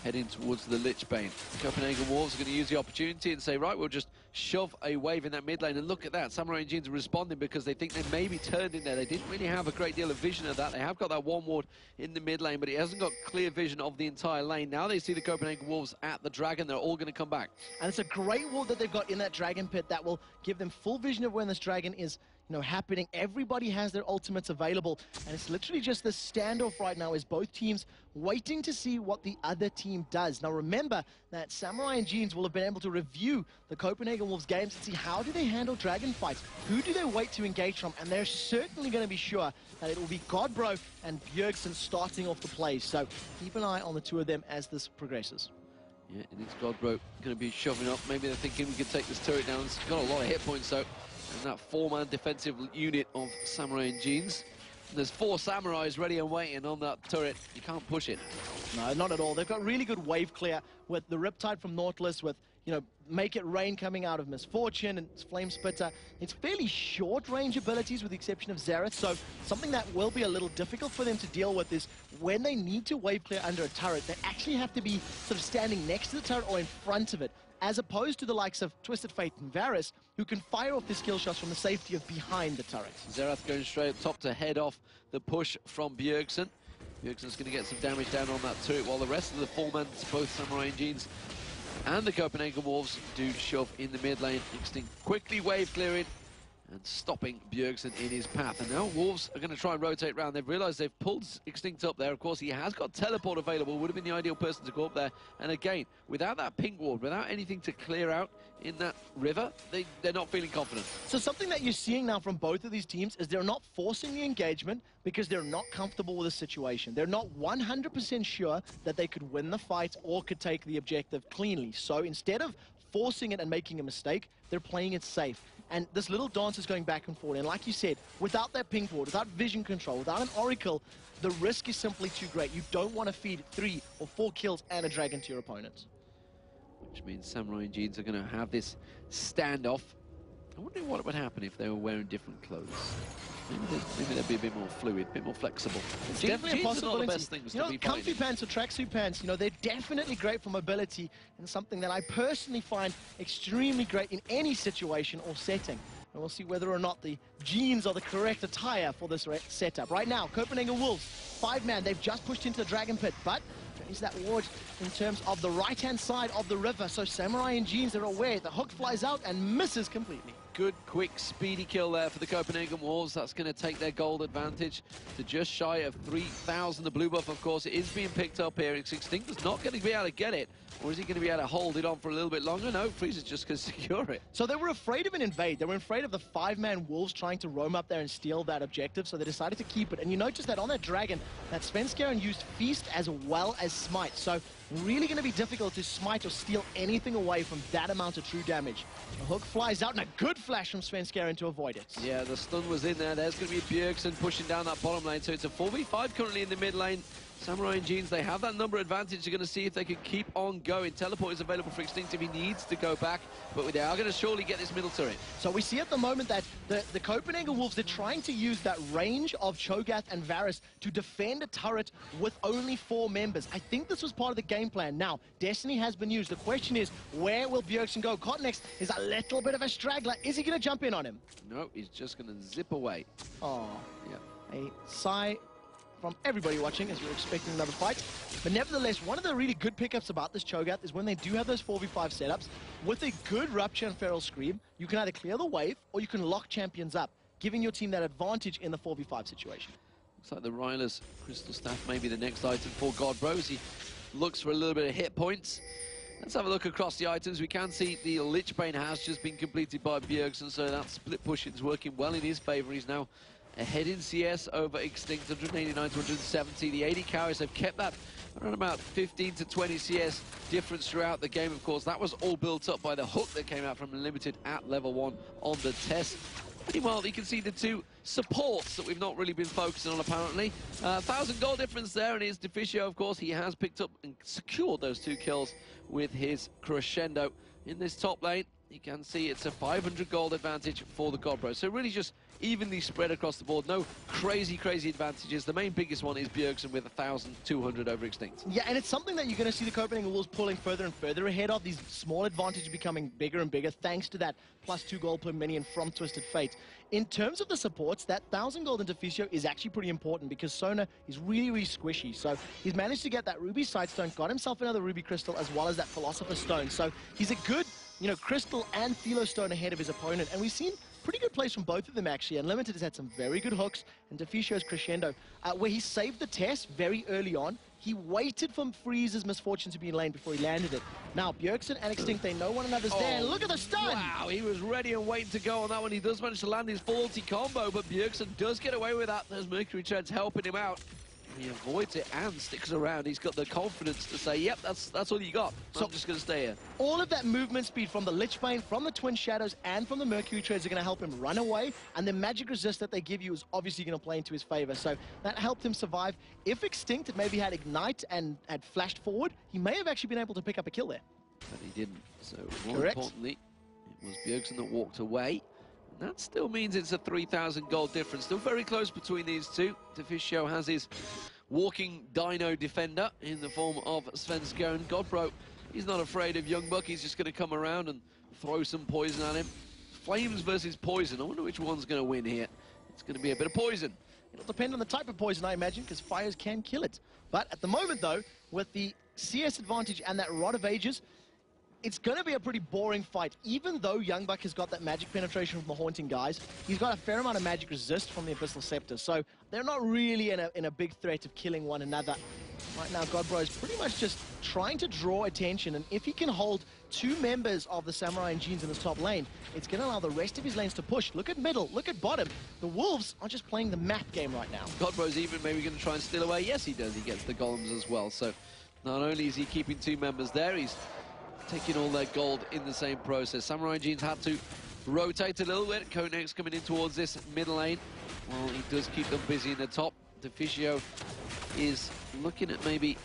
heading towards the Lich Bane. The Copenhagen Wolves are going to use the opportunity and say, right, we'll just shove a wave in that mid lane. And look at that, Samurai and Jeans are responding because they think they may be turned in there. They didn't really have a great deal of vision of that. They have got that one ward in the mid lane, but he hasn't got clear vision of the entire lane. Now they see the Copenhagen Wolves at the Dragon. They're all going to come back. And it's a great ward that they've got in that Dragon pit that will give them full vision of when this Dragon is happening. Everybody has their ultimates available, and it's literally just this standoff right now as both teams waiting to see what the other team does. Now remember that Samurai and Jeans will have been able to review the Copenhagen Wolves games and see how do they handle dragon fights, who do they wait to engage from, and they're certainly going to be sure that it will be Godbro and Bjergsen starting off the plays. So keep an eye on the two of them as this progresses. Yeah, and it's Godbro going to be shoving up. Maybe they're thinking we could take this turret down. It's got a lot of hit points though. And that four-man defensive unit of Samurai and Jeans. And there's 4 Samurais ready and waiting on that turret. You can't push it. No, not at all. They've got really good wave clear with the Riptide from Nautilus, with, Make It Rain coming out of Misfortune and Flame Spitter. It's fairly short range abilities with the exception of Xerath, so something that will be a little difficult for them to deal with is when they need to wave clear under a turret, they actually have to be sort of standing next to the turret or in front of it, as opposed to the likes of Twisted Fate and Varus, who can fire off the skill shots from the safety of behind the turret. Xerath going straight up top to head off the push from Bjergsen. Bjergsen's going to get some damage down on that turret, while the rest of the four-men, both Samurai and Jeans and the Copenhagen Wolves, do shove in the mid lane. Extinct quickly wave clearing and stopping Bjergsen in his path. And now Wolves are going to try and rotate around. They've realised they've pulled Extinct up there. Of course, he has got teleport available. Would have been the ideal person to go up there. And again, without that pink ward, without anything to clear out in that river, they're not feeling confident. So something that you're seeing now from both of these teams is they're not forcing the engagement because they're not comfortable with the situation. They're not 100% sure that they could win the fight or could take the objective cleanly. So instead of forcing it and making a mistake, they're playing it safe. And this little dance is going back and forth. And like you said, without that pink ward, without vision control, without an oracle, the risk is simply too great. You don't want to feed 3 or 4 kills and a dragon to your opponents. Which means Samurai and Jeans are going to have this standoff. I wonder what would happen if they were wearing different clothes. Maybe they'd be a bit more fluid, a bit more flexible. It's definitely a possibility. Not the best things to be comfy fighting. pants or tracksuit pants, they're definitely great for mobility and something that I personally find extremely great in any situation or setting. And we'll see whether or not the jeans are the correct attire for this setup. Right now, Copenhagen Wolves, 5-man, they've just pushed into the Dragon Pit, but is that ward in terms of the right-hand side of the river. So Samurai and Jeans are aware. The hook flies out and misses completely. Good, quick, speedy kill there for the Copenhagen Wolves. That's going to take their gold advantage to just shy of 3,000. The blue buff, of course, it is being picked up here. Extinct is not going to be able to get it. Or is he going to be able to hold it on for a little bit longer? No, Freeze is just going to secure it. So they were afraid of an invade. They were afraid of the 5-man Wolves trying to roam up there and steal that objective, so they decided to keep it. And you notice that on that dragon, that Svenskeren used Feast as well as Smite. So really going to be difficult to smite or steal anything away from that amount of true damage. The hook flies out and a good flash from Svenskeren to avoid it. Yeah, the stun was in there. There's going to be Bjergsen pushing down that bottom lane. So it's a 4v5 currently in the mid lane. Samurai and Jeans, they have that number advantage. They're going to see if they can keep on going. Teleport is available for Extinct if he needs to go back, but they are going to surely get this middle turret. So we see at the moment that the Copenhagen Wolves, they're trying to use that range of Cho'Gath and Varus to defend a turret with only 4 members. I think this was part of the game plan. Now, Destiny has been used. The question is, where will Bjergsen go? Cotnex is a little bit of a straggler. Is he going to jump in on him? No, he's just going to zip away. Oh, yeah. A sigh from everybody watching as we're expecting another fight. But nevertheless, one of the really good pickups about this Cho'Gath is when they do have those 4v5 setups, with a good Rupture and Feral Scream, you can either clear the wave or you can lock champions up, giving your team that advantage in the 4v5 situation. Looks like the Ryler's Crystal Staff may be the next item for Godbro as he looks for a little bit of hit points. Let's have a look across the items. We can see the Lichbane has just been completed by Bjergsen, so that split push is working well in his favor. He's now ahead in CS over Extinct, 189 to 170. The 80 carries have kept that around about 15 to 20 CS difference throughout the game. Of course, that was all built up by the hook that came out from Unlimited at level 1 on the test. Meanwhile, you can see the 2 supports that we've not really been focusing on, apparently. 1,000 gold difference there, and his Deficio, of course, he has picked up and secured those 2 kills with his Crescendo. In this top lane, you can see it's a 500 gold advantage for the Godbro. So really just evenly spread across the board. No crazy advantages. The main biggest one is Bjergsen with 1,200 over Extinct. Yeah, and it's something that you're going to see the Copenhagen Wolves pulling further and further ahead of. These small advantages becoming bigger and bigger thanks to that +2 gold per minion from Twisted Fate. In terms of the supports, that 1,000 gold into Deficio is actually pretty important because Sona is really squishy. So he's managed to get that Ruby Sightstone, got himself another Ruby Crystal as well as that Philosopher's Stone. So he's a good, Crystal and Philo Stone ahead of his opponent. And we've seen pretty good plays from both of them, actually. Unlimited has had some very good hooks, and Deficio's crescendo, where he saved the test very early on. He waited for Freeze's misfortune to be in lane before he landed it. Now, Bjergsen and Extinct, they know one another's there. Look at the stun! Wow, he was ready and waiting to go on that one. He does manage to land his full ulti combo, but Bjergsen does get away with that. There's Mercury Treads helping him out. He avoids it and sticks around. He's got the confidence to say, yep, that's all you got. So I'm just going to stay here. All of that movement speed from the Lich Bane, from the Twin Shadows, and from the Mercury Treads are going to help him run away. And the magic resist that they give you is obviously going to play into his favor. So that helped him survive. If Extinct had maybe had Ignite and had flashed forward, he may have actually been able to pick up a kill there. But he didn't. So more importantly, it was Bjergsen that walked away. That still means it's a 3,000 gold difference. Still very close between these two. Deficio has his walking dino defender in the form of Svenskone. Godbro, he's not afraid of Young Buck. He's just going to come around and throw some poison at him. Flames versus poison. I wonder which one's going to win here. It's going to be a bit of poison. It'll depend on the type of poison, I imagine, because fires can kill it. But at the moment, though, with the CS advantage and that Rod of Ages, it's going to be a pretty boring fight. Even though Young Buck has got that magic penetration from the Haunting guys, he's got a fair amount of magic resist from the Abyssal Scepter. So they're not really in a big threat of killing one another. Right now, Godbro is pretty much just trying to draw attention. And if he can hold two members of the Samurai and Jeans in his top lane, it's going to allow the rest of his lanes to push. Look at middle, look at bottom. The Wolves are just playing the map game right now. Godbro's even maybe going to try and steal away. Yes, he does. He gets the golems as well. So not only is he keeping two members there, he's taking all their gold in the same process. Samurai Jeans had to rotate a little bit. Konex coming in towards this mid lane. Well, he does keep them busy in the top. Deficio is looking at maybe,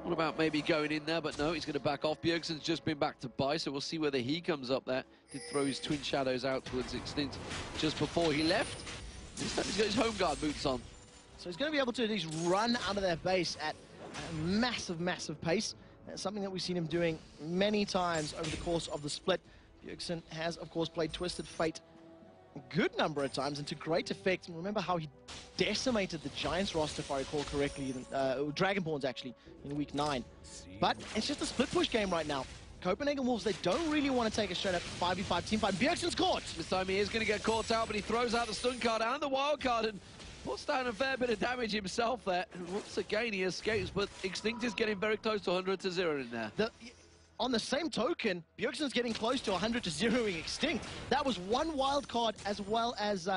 thought about maybe going in there, but no, he's going to back off. Bjergsen's just been back to buy, so we'll see whether he comes up there. Did throw his Twin Shadows out towards Extinct just before he left. This time he's got his home guard boots on. So he's going to be able to at least run out of their base at a massive, massive pace. That's something that we've seen him doing many times over the course of the split. Bjergsen has, of course, played Twisted Fate a good number of times and to great effect. And remember how he decimated the Giants roster, if I recall correctly, Dragonborns actually, in week 9. But it's just a split push game right now. Copenhagen Wolves, they don't really want to take a straight up 5v5 team fight. Bjergsen's caught! This time he is going to get caught out, but he throws out the stun card and the wild card and puts down a fair bit of damage himself there. And once again, he escapes, but Extinct is getting very close to 100 to 0 in there. On the same token, Bjergsen's getting close to 100 to 0ing Extinct. That was one wild card as well as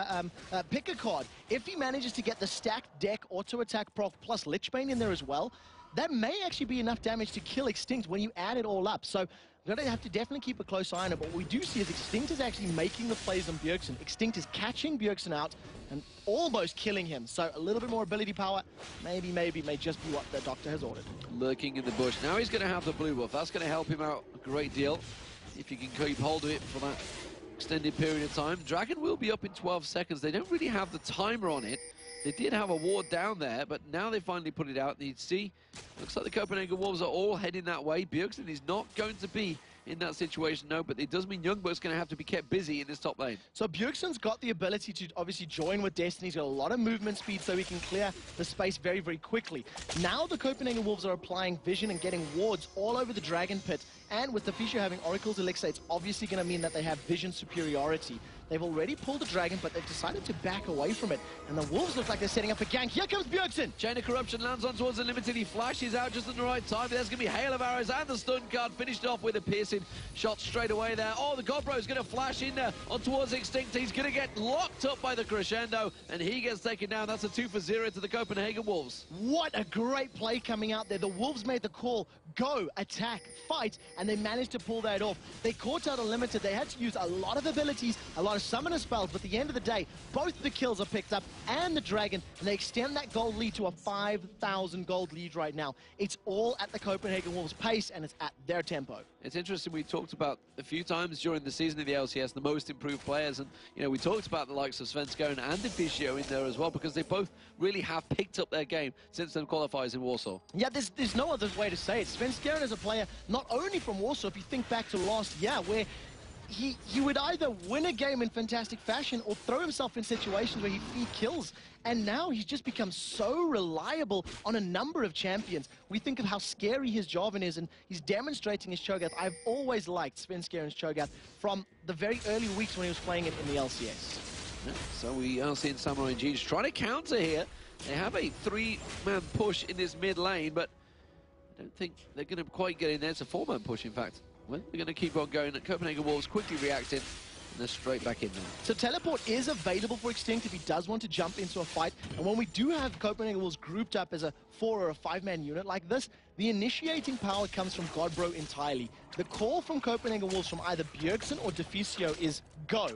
pick a card. If he manages to get the stacked deck auto attack proc plus Lich Bane in there as well, that may actually be enough damage to kill Extinct when you add it all up. So we're going to have to definitely keep a close eye on it. But what we do see is Extinct is actually making the plays on Bjergsen. Extinct is catching Bjergsen out and almost killing him. So a little bit more ability power, maybe may just be what the doctor has ordered. Lurking in the bush. Now he's going to have the blue buff. That's going to help him out a great deal. If you can keep hold of it for that extended period of time. Dragon will be up in 12 seconds. They don't really have the timer on it. They did have a ward down there, but now they finally put it out. And you see, looks like the Copenhagen Wolves are all heading that way. Bjergsen is not going to be in that situation, no, but it does mean Youngbuck's going to have to be kept busy in this top lane. So Bjergsen's got the ability to obviously join with Destiny. He's got a lot of movement speed, so he can clear the space very, very quickly. Now the Copenhagen Wolves are applying vision and getting wards all over the Dragon Pit. And with the Deficio having Oracle's Elixir, it's obviously going to mean that they have vision superiority. They've already pulled the Dragon, but they've decided to back away from it. And the Wolves look like they're setting up a gank. Here comes Bjergsen! Chain of Corruption lands on towards the Limited. He flashes out just at the right time. There's going to be Hail of Arrows and the stun card. Finished off with a piercing shot straight away there. Oh, the Godbro is going to flash in there on towards Extinct. He's going to get locked up by the Crescendo, and he gets taken down. That's a 2 for 0 to the Copenhagen Wolves. What a great play coming out there. The Wolves made the call. Go, attack, fight, and they managed to pull that off. They caught out Unlimited. They had to use a lot of abilities, a lot of summoner spells, but at the end of the day, both the kills are picked up and the Dragon, and they extend that gold lead to a 5,000 gold lead right now. It's all at the Copenhagen Wolves' pace, and it's at their tempo. It's interesting, we talked about a few times during the season of the LCS, the most improved players, and you know, we talked about the likes of Svenskone and Deficio in there as well, because they both really have picked up their game since them qualifiers in Warsaw. Yeah, there's no other way to say it. Svenskone is a player not only from Warsaw, if you think back to last year, where he would either win a game in fantastic fashion or throw himself in situations where he'd feed kills. And now he's just become so reliable on a number of champions. We think of how scary his Jarvan is, and he's demonstrating his Cho'Gath. I've always liked Svenskeren's Cho'Gath from the very early weeks when he was playing it in the LCS. Yeah, so we are seeing Samurai and Jeans trying to counter here. They have a 3-man push in this mid lane, but I don't think they're going to quite get in there. It's a 4-man push, in fact. Well, they're going to keep on going. Copenhagen Wolves quickly reacting, and they're straight back in there. So teleport is available for Extinct if he does want to jump into a fight. And when we do have Copenhagen Wolves grouped up as a 4 or a 5-man unit like this, the initiating power comes from Godbro entirely. The call from Copenhagen Wolves from either Bjergsen or Deficio is go,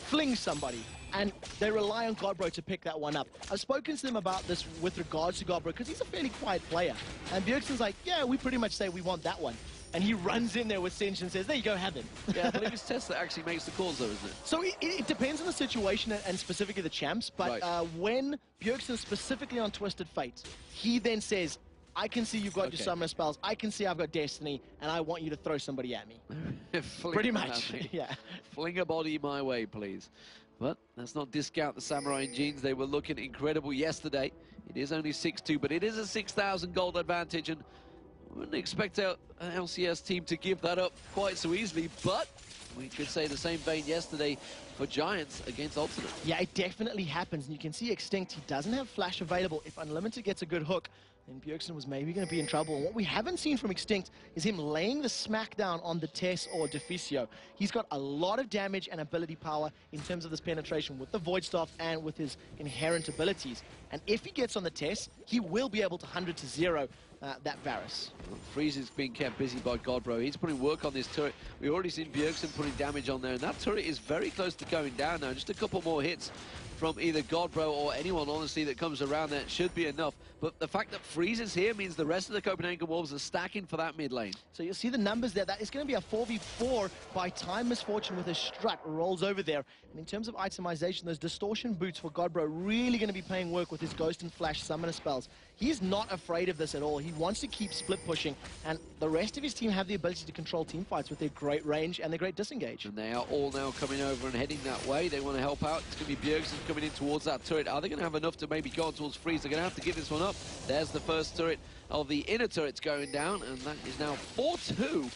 fling somebody. And they rely on Godbro to pick that one up. I've spoken to them about this with regards to Godbro because he's a fairly quiet player. And Bjergsen's like, yeah, we pretty much say we want that one. And he runs in there with Singe and says, there you go, have him. Yeah, I believe it's Tess that actually makes the calls, though, isn't it? So it depends on the situation and specifically the champs. But right. When Bjergsen is specifically on Twisted Fate, he then says, I can see you've got your summoner spells. I can see I've got Destiny, and I want you to throw somebody at me. Pretty much, yeah. Fling a body my way, please. But let's not discount the Samurai and Jeans. They were looking incredible yesterday. It is only 6-2, but it is a 6,000 gold advantage, and I wouldn't expect our LCS team to give that up quite so easily, but we could say the same vein yesterday for Giants against Ultimate. Yeah, it definitely happens, and you can see Extinct, he doesn't have Flash available. If Unlimited gets a good hook, then Bjergsen was maybe going to be in trouble. And what we haven't seen from Extinct is him laying the smackdown on the Tess or Deficio. He's got a lot of damage and ability power in terms of this penetration with the Void Staff and with his inherent abilities. And if he gets on the Tess, he will be able to 100-0 that Varus. Freeze is being kept busy by Godbro. He's putting work on this turret. We've already seen Bjergsen putting damage on there, and that turret is very close to going down now. Just a couple more hits from either Godbro or anyone, honestly, that comes around there should be enough. But the fact that Freeze is here means the rest of the Copenhagen Wolves are stacking for that mid lane. So you'll see the numbers there. That is going to be a 4v4 by Time Misfortune with a strut rolls over there. And in terms of itemization, those distortion boots for Godbro really going to be playing work with his Ghost and Flash summoner spells. He's not afraid of this at all. He wants to keep split pushing, and the rest of his team have the ability to control team fights with their great range and their great disengage. And they are all now coming over and heading that way. They want to help out. It's going to be Bjergsen coming in towards that turret. Are they going to have enough to maybe go on towards Freeze? They're going to have to give this one up. There's the first turret of the inner turrets going down, and that is now 4-2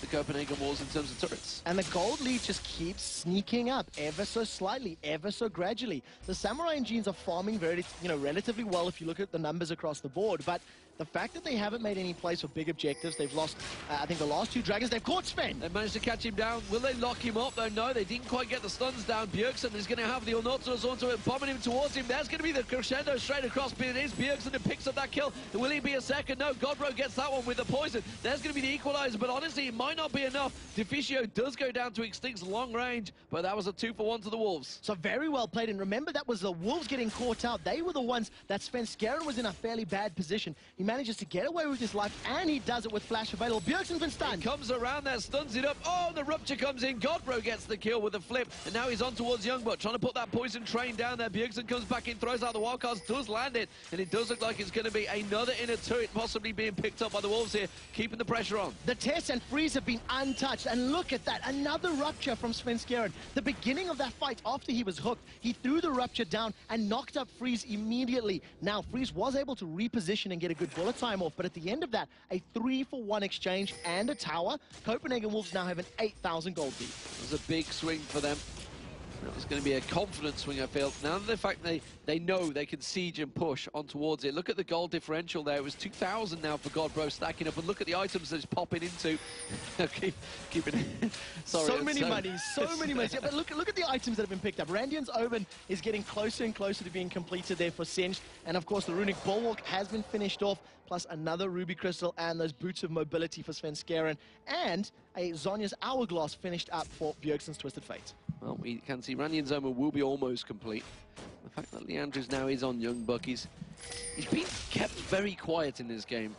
the Copenhagen Wolves in terms of turrets. And the gold lead just keeps sneaking up ever so slightly, ever so gradually. The Samurai and Jeans are farming very, relatively well if you look at the numbers across the board, but the fact that they haven't made any plays for big objectives, they've lost, I think, the last 2 dragons. They've caught Sven. They managed to catch him down. Will they lock him up, though? No, they didn't quite get the stuns down. Bjergsen is going to have the Unotos onto it, bombing him towards him. There's going to be the crescendo straight across, but it is Bjergsen who picks up that kill. Will he be a second? No, Godbro gets that one with the poison. There's going to be the equalizer, but honestly, it might not be enough. Deficio does go down to Extinct's long range, but that was a 2-for-1 to the Wolves. So very well played, and remember that was the Wolves getting caught out. They were the ones that Svenskeren was in a fairly bad position. He manages to get away with his life, and he does it with Flash available. Bjergsen's been stunned. He comes around there, stuns it up. Oh, the Rupture comes in. Godbro gets the kill with a flip, and now he's on towards Youngbot, trying to put that poison train down there. Bjergsen comes back in, throws out the wildcards, does land it, and it does look like it's going to be another inner turret possibly being picked up by the Wolves here, keeping the pressure on. The Tess and Freeze have been untouched, and look at that, another Rupture from Svenskeren. The beginning of that fight, after he was hooked, he threw the Rupture down and knocked up Freeze immediately. Now, Freeze was able to reposition and get a good bullet time off, but at the end of that, a 3-for-1 exchange and a tower. Copenhagen Wolves now have an 8,000 gold lead. It was a big swing for them. That was going to be a confident swing, I feel. Now the fact they know they can siege and push on towards it. Look at the gold differential there. It was 2,000 now for Godbro stacking up. And look at the items that it's popping into. Keeping sorry. So many monies, so many monies. Yeah, but look at the items that have been picked up. Radiant's Omen is getting closer and closer to being completed there for Singe. And of course, the Runic Bulwark has been finished off, plus another Ruby Crystal and those Boots of Mobility for Svenskeren. And a Zonya's Hourglass finished up for Bjergsen's Twisted Fate. Well, we can see Randian's Zoma will be almost complete. The fact that Leandros now is on Young Buck, he's been kept very quiet in this game.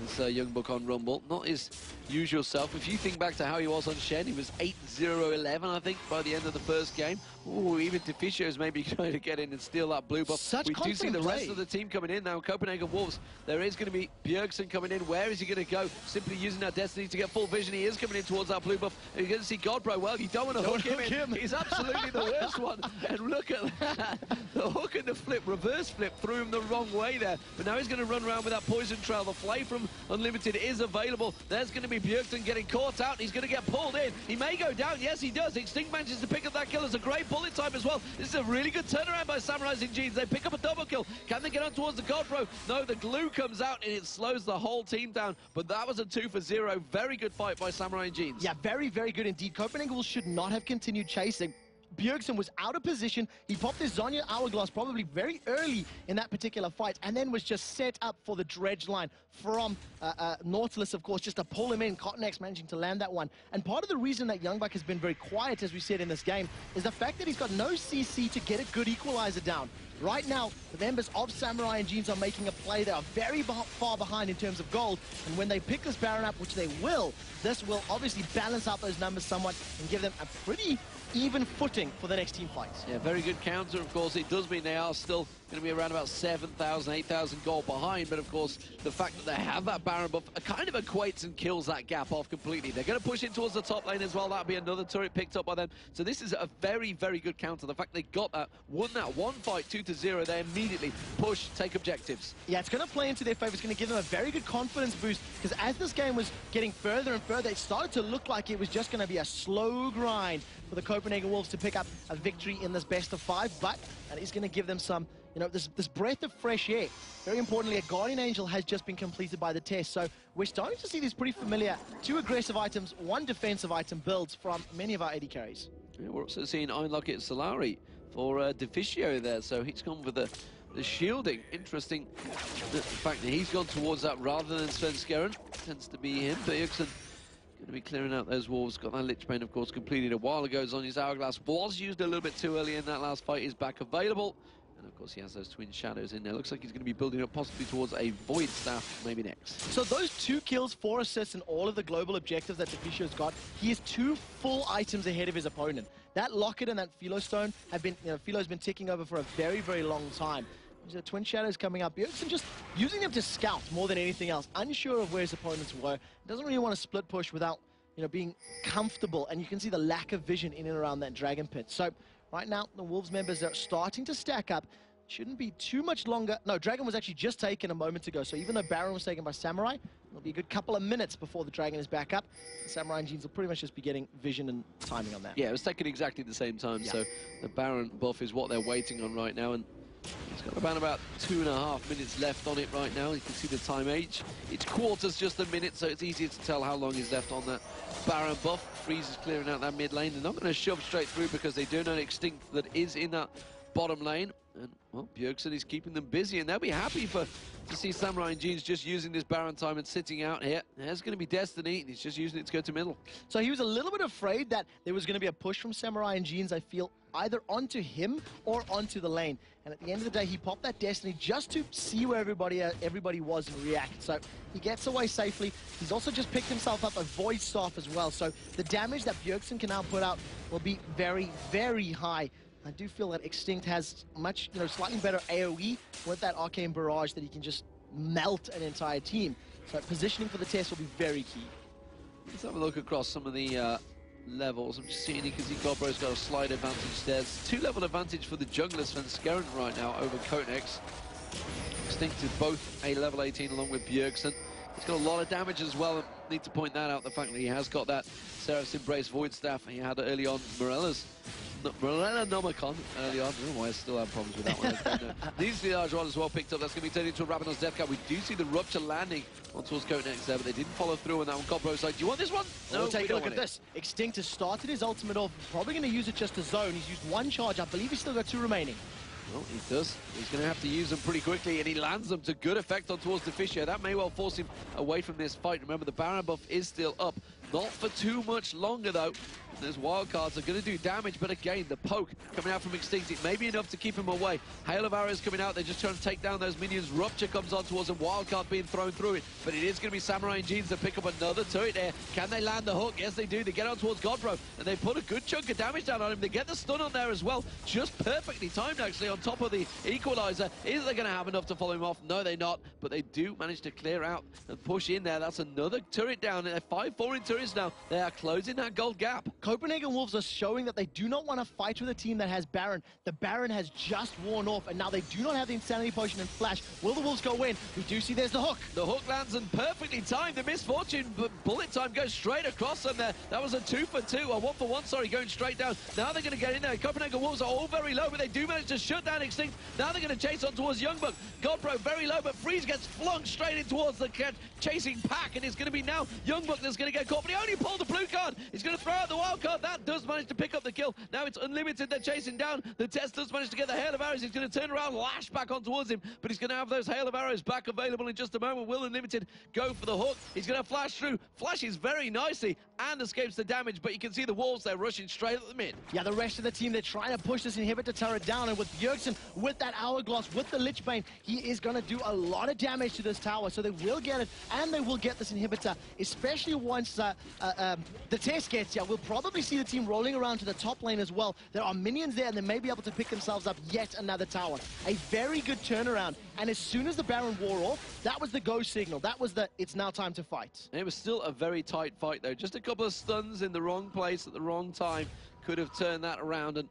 As Youngbuck on Rumble, not his usual self. If you think back to how he was on Shen, he was 8-0-11, I think, by the end of the first game. Ooh, even Deficio is maybe trying to get in and steal that blue buff. Such we do see the rest of the team coming in now. Copenhagen Wolves, there is going to be Bjergsen coming in. Where is he going to go? Simply using that Destiny to get full vision. He is coming in towards that blue buff. And you're going to see Godbro. Well, you don't want to hook him in. He's absolutely the worst one. And look at that. The hook and the flip, reverse flip, threw him the wrong way there. But now he's going to run around with that poison trail. The flay from Unlimited is available. There's going to be Bjergsen getting caught out. He's going to get pulled in. He may go down. Yes, he does. Extinct manages to pick up that kill. It's a great bullet time as well. This is a really good turnaround by Samurai Jeans. They pick up a double kill. Can they get on towards the Godbro? No, the glue comes out and it slows the whole team down. But that was a 2-for-0. Very good fight by Samurai Jeans. Yeah, very, very good indeed. Copenhagen should not have continued chasing. Bjergsen was out of position. He popped his Zhonya Hourglass probably very early in that particular fight and then was just set up for the dredge line from Nautilus, of course, just to pull him in. Cotton-X managing to land that one. And part of the reason that Youngbuck has been very quiet, as we said in this game, is the fact that he's got no CC to get a good equalizer down. Right now, the members of Samurai and Jeans are making a play. They are very far behind in terms of gold. And when they pick this Baron up, which they will, this will obviously balance out those numbers somewhat and give them a pretty even footing for the next team fights. Yeah, very good counter, of course. It does mean they are still going to be around about 7,000, 8,000 gold behind. But, of course, the fact that they have that Baron buff kind of equates and kills that gap off completely. They're going to push in towards the top lane as well. That'll be another turret picked up by them. So this is a very, very good counter. The fact they got that, won that one fight, 2-0, they immediately push, take objectives. Yeah, it's going to play into their favor. It's going to give them a very good confidence boost because as this game was getting further and further, it started to look like it was just going to be a slow grind for the Copenhagen Wolves to pick up a victory in this best-of-5, but that is going to give them some, you know, this breath of fresh air. Very importantly, a Guardian Angel has just been completed by the test, so we're starting to see these pretty familiar 2 aggressive items, 1 defensive item builds from many of our AD carries. Yeah, we're also seeing Einlocket Solari for Deficio there, so he's gone with the shielding. Interesting the fact that he's gone towards that rather than Svenskeren. Tends to be him. Bjergsen going to be clearing out those wolves. Got that Lich Bane, of course, completed a while ago. Zhonya's Hourglass was used a little bit too early in that last fight. Is back available. And, of course, he has those twin shadows in there. Looks like he's going to be building up possibly towards a Void Staff maybe next. So those 2 kills, 4 assists, and all of the global objectives that Deficio's got, he is 2 full items ahead of his opponent. That Locket and that Philo Stone have been, you know, Philo's been ticking over for a very, very long time. There's twin shadows coming up. Bjergsen just using them to scout more than anything else. Unsure of where his opponents were. Doesn't really want to split push without, you know, being comfortable. And you can see the lack of vision in and around that Dragon Pit. So right now, the Wolves members are starting to stack up. Shouldn't be too much longer. No, Dragon was actually just taken a moment ago. So even though Baron was taken by Samurai, it'll be a good couple of minutes before the Dragon is back up. The Samurai and Jeans will pretty much just be getting vision and timing on that. Yeah, it was taken exactly the same time. Yeah. So the Baron buff is what they're waiting on right now. And it's got about 2.5 minutes left on it right now. You can see the time age. Each quarter's just a minute, so it's easier to tell how long is left on that Baron buff. Freeze is clearing out that mid lane. They're not going to shove straight through because they do know an Extinct that is in that bottom lane. And, well, Bjergsen is keeping them busy, and they'll be happy to see Samurai and Jeans just using this Baron time and sitting out here. There's going to be Destiny, and he's just using it to go to middle. So he was a little bit afraid that there was going to be a push from Samurai and Jeans, I feel, either onto him or onto the lane. And at the end of the day, he popped that Destiny just to see where everybody was and react. So he gets away safely. He's also just picked himself up a Void Staff as well. So the damage that Bjergsen can now put out will be very, very high. I do feel that Extinct has much, you know, slightly better AoE with that Arcane Barrage that he can just melt an entire team. So positioning for the test will be very key. Let's have a look across some of the levels. I'm just seeing because Godbro's got a slight advantage there. It's 2-level advantage for the junglers Svenskeren right now over Cotton-X. Extinct is both a level 18 along with Bjergsen. He's got a lot of damage as well. I need to point that out, the fact that he has got that Seraph's Embrace Void Staff he had early on. Morella Nomicon early on. I don't know why I still have problems with that one. These the large one as well picked up. That's going to be turned into a Ravenous Death Cap. We do see the Rupture landing on towards Cotton-X there, but they didn't follow through on that one. Godbro's like, do you want this one? No, we'll take a look at this. Extinct has started his ultimate off. Probably going to use it just to zone. He's used 1 charge. I believe he's still got 2 remaining. Well, he does. He's going to have to use them pretty quickly, and he lands them to good effect on towards Deficio. That may well force him away from this fight. Remember, the Baron buff is still up. Not for too much longer, though. Those wildcards are going to do damage, but again, the poke coming out from Extinct, it may be enough to keep him away. Hail of arrows coming out, they're just trying to take down those minions. Rupture comes on towards a wildcard being thrown through it, but it is going to be Samurai and Jeans that pick up another turret there. Can they land the hook? Yes, they do. They get on towards Godbro, and they put a good chunk of damage down on him. They get the stun on there as well, just perfectly timed, actually, on top of the equalizer. Is they going to have enough to follow him off? No, they're not, but they do manage to clear out and push in there. That's another turret down. They're 5-4 in turrets now. They are closing that gold gap. Copenhagen Wolves are showing that they do not want to fight with a team that has Baron. The Baron has just worn off, and now they do not have the Insanity Potion and Flash. Will the Wolves go in? We do see there's the hook. The hook lands and perfectly timed. The misfortune, but bullet time goes straight across them there. That was a 2-for-2, or 1-for-1, sorry, going straight down. Now they're going to get in there. Copenhagen Wolves are all very low, but they do manage to shut down Extinct. Now they're going to chase on towards Youngbuck. Godbro very low, but Freeze gets flung straight in towards the chasing pack, and it's going to be now Youngbuck that's going to get caught, but he only pulled the blue card. He's going to throw out the wild card. That does manage to pick up the kill. Now it's Unlimited. They're chasing down. The Test does manage to get the Hail of Arrows. He's going to turn around, lash back on towards him, but he's going to have those Hail of Arrows back available in just a moment. Will Unlimited go for the hook? He's going to flash through. Flashes very nicely and escapes the damage, but you can see the Wolves, they're rushing straight at the mid. Yeah, the rest of the team, they're trying to push this inhibitor turret down, and with Bjergsen, with that Hourglass, with the Lich Bane, he is going to do a lot of damage to this tower, so they will get it, and they will get this inhibitor, especially once the Test gets here. We'll probably see the team rolling around to the top lane as well. There are minions there, and they may be able to pick themselves up yet another tower. A very good turnaround, and as soon as the Baron wore off, that was the go signal. That was the, it's now time to fight. It was still a very tight fight, though. Just a couple of stuns in the wrong place at the wrong time could have turned that around, and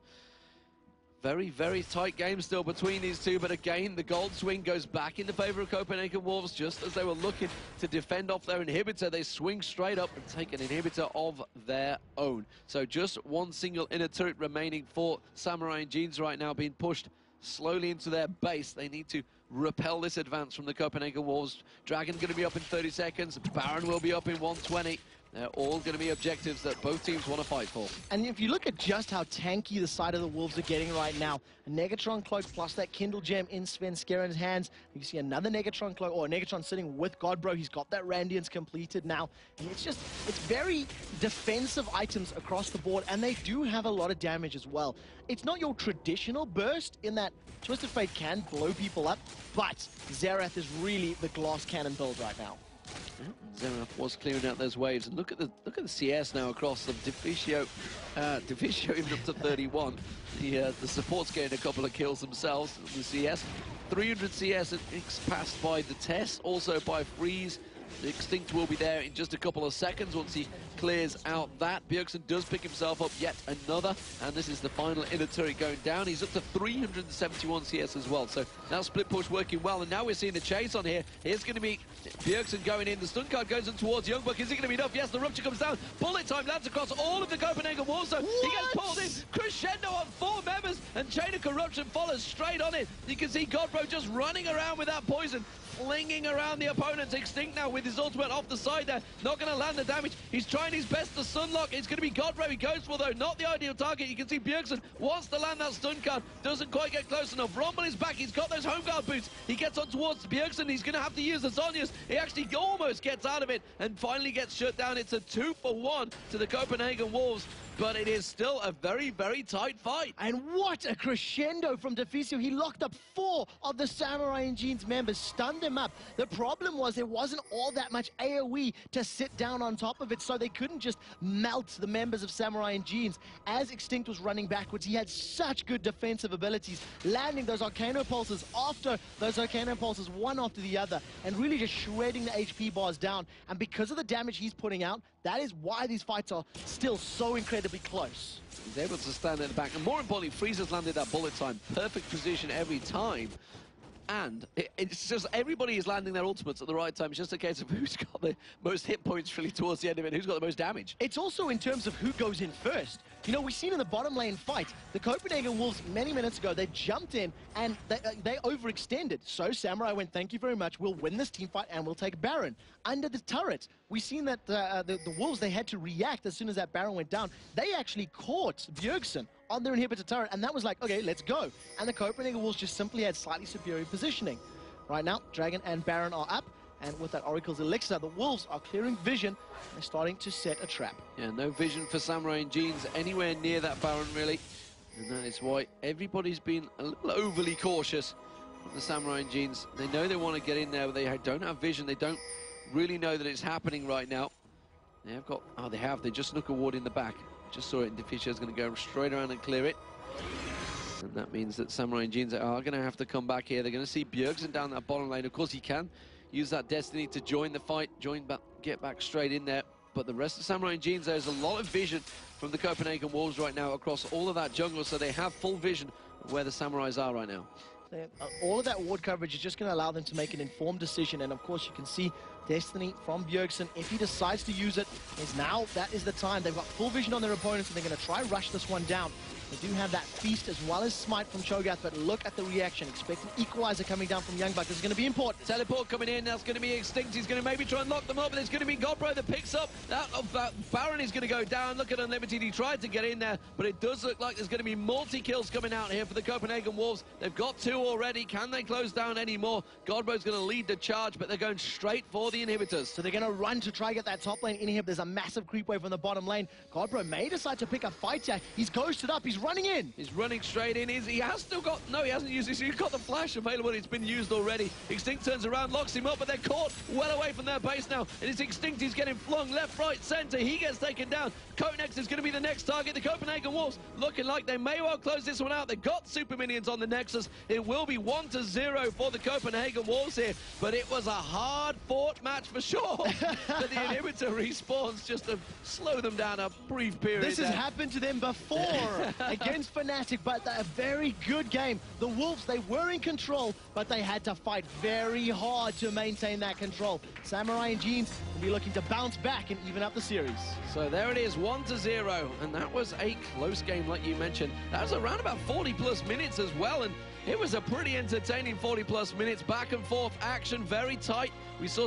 very, very tight game still between these two, but again, the gold swing goes back in the favor of Copenhagen Wolves. Just as they were looking to defend off their inhibitor, they swing straight up and take an inhibitor of their own. So just one single inner turret remaining for Samurai and Jeans right now, being pushed slowly into their base. They need to repel this advance from the Copenhagen Wolves. Dragon going to be up in 30 seconds. Baron will be up in 120. They're all going to be objectives that both teams want to fight for. And if you look at just how tanky the side of the Wolves are getting right now, a Negatron Cloak plus that Kindle Gem in Svenskeren's hands. You see another Negatron Cloak, or a Negatron sitting with Godbro. He's got that Randians completed now. And it's very defensive items across the board, and they do have a lot of damage as well. It's not your traditional burst in that Twisted Fate can blow people up, but Xerath is really the glass cannon build right now. Xerath was clearing out those waves, and look at the CS now across them. Deficio even up to 31. The support's getting a couple of kills themselves. The CS, 300 CS passed by the Test, also by Freeze. The Extinct will be there in just a couple of seconds once he clears out that. Bjergsen does pick himself up yet another, and this is the final inner turret going down. He's up to 371 CS as well, so now split push working well, and now we're seeing the chase on here. Here's going to be Bjergsen going in. The stun card goes in towards Youngbuck. Is it going to be enough? Yes, the rupture comes down. Bullet time lands across all of the Copenhagen Wolves, so he gets pulled in. Crescendo on 4 members, and Chain of Corruption follows straight on it. You can see Godbro just running around with that poison, flinging around the opponent's Extinct now with his ultimate off the side there. Not going to land the damage. He's trying his best to sunlock. It's going to be Godbro he goes for, though. Not the ideal target. You can see Bjergsen wants to land that stun card. Doesn't quite get close enough. Rumble is back. He's got those home guard boots. He gets on towards Bjergsen. He's going to have to use the Zonias. He actually almost gets out of it and finally gets shut down. It's a 2-for-1 to the Copenhagen Wolves, but it is still a very, very tight fight. And what a crescendo from Deficio. He locked up 4 of the Samurai and Jeans members, stunned them up. The problem was there wasn't all that much AoE to sit down on top of it, so they couldn't just melt the members of Samurai and Jeans. As Extinct was running backwards, he had such good defensive abilities, landing those Arcano Pulses after those Arcano Pulses, one after the other, and really just shredding the HP bars down. And because of the damage he's putting out, that is why these fights are still so incredibly close. He's able to stand at the back, and more importantly, Freezer's landed that bullet time. Perfect position every time. And it's just everybody is landing their ultimates at the right time. It's just a case of who's got the most hit points really towards the end of it, who's got the most damage. It's also in terms of who goes in first. You know, we've seen in the bottom lane fight, the Copenhagen Wolves many minutes ago, they jumped in and they overextended. So Samurai went, thank you very much, we'll win this team fight and we'll take Baron. Under the turret, we've seen that the Wolves, they had to react as soon as that Baron went down. They actually caught Bjergsen on their inhibitor turret, and that was like, okay, let's go. And the Copenhagen Wolves just simply had slightly superior positioning. Right now, Dragon and Baron are up, And with that Oracle's Elixir, the Wolves are clearing vision, and they're starting to set a trap. Yeah, no vision for Samurai and Jeans anywhere near that Baron, really. And that is why everybody's been a little overly cautious on the Samurai and Jeans. They know they want to get in there, but they don't have vision. They don't really know that it's happening right now. They have got, oh, they just snuck a ward in the back. Just saw it, and Defisher's going to go straight around and clear it. And that means that Samurai and Jeans are going to have to come back here. They're going to see Bjergsen down that bottom lane. Of course, he can use that Destiny to join the fight, get back straight in there. But the rest of Samurai and Jeans, there's a lot of vision from the Copenhagen Wolves right now across all of that jungle, so they have full vision of where the Samurais are right now. All of that ward coverage is just going to allow them to make an informed decision, and of course you can see Destiny from Bjergsen, if he decides to use it, that is the time. They've got full vision on their opponents, and they're going to try rush this one down. They do have that feast as well as smite from Cho'Gath, but look at the reaction. Expect an equalizer coming down from Youngbuck. This is going to be important. Teleport coming in. That's going to be Extinct. He's going to maybe try and lock them up, but there's going to be Godbro that picks up. Baron is going to go down. Look at Unlimited. He tried to get in there, but it does look like there's going to be multi-kills coming out here for the Copenhagen Wolves. They've got 2 already. Can they close down any more? Godbro's going to lead the charge, but they're going straight for the inhibitors. So they're going to run to try and get that top lane inhib. There's a massive creep wave from the bottom lane. Godbro may decide to pick a fight here. He's ghosted up. He's running in. He's running straight in. He has still got... No, he hasn't used it. He's got the flash available. It's been used already. Extinct turns around, locks him up, but they're caught well away from their base now. And it's Extinct. He's getting flung left, right, center. He gets taken down. Conex is going to be the next target. The Copenhagen Wolves looking like they may well close this one out. They've got super minions on the Nexus. It will be 1-0 for the Copenhagen Wolves here, but it was a hard-fought match for sure. But the inhibitor respawns just to slow them down a brief period. This has happened to them before against Fnatic, but a very good game. The Wolves, they were in control, but they had to fight very hard to maintain that control. Samurai and Jeans will be looking to bounce back and even up the series. So there it is, 1-0, and that was a close game like you mentioned. That was around about 40+ minutes as well, and it was a pretty entertaining 40+ minutes, back and forth action, very tight. We saw